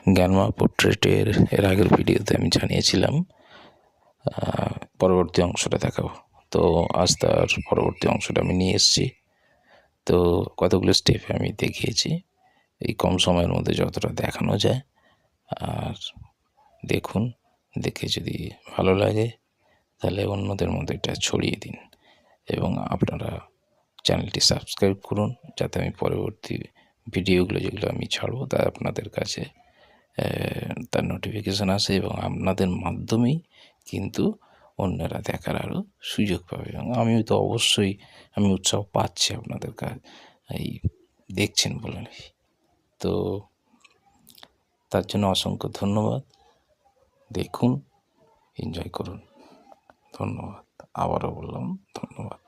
গ্যানমা পোর্ট্রেটের এর আগের ভিডিওতে আমি জানিয়েছিলাম পরবর্তী অংশটা দেখাবো। তো আজ তার পরবর্তী অংশটা আমি নিয়ে এসেছি। তো কতগুলো স্টেপ আমি দেখিয়েছি এই কম সময়ের মধ্যে যতটা দেখানো যায়। আর দেখুন, দেখে যদি ভালো লাগে তাহলে অন্যদের মধ্যে এটা ছড়িয়ে দিন এবং আপনারা চ্যানেলটি সাবস্ক্রাইব করুন, যাতে আমি পরবর্তী ভিডিওগুলো যেগুলো আমি ছাড়বো তা আপনাদের কাছে তার নোটিফিকেশান আসে এবং আপনাদের মাধ্যমেই কিন্তু অন্যরা দেখার আরও সুযোগ পাবে। এবং আমিও তো অবশ্যই আমি উৎসাহ পাচ্ছি আপনাদের এই দেখছেন বলে। তো তার জন্য অসংখ্য ধন্যবাদ। দেখুন, এনজয় করুন। ধন্যবাদ, আবারও বললাম ধন্যবাদ।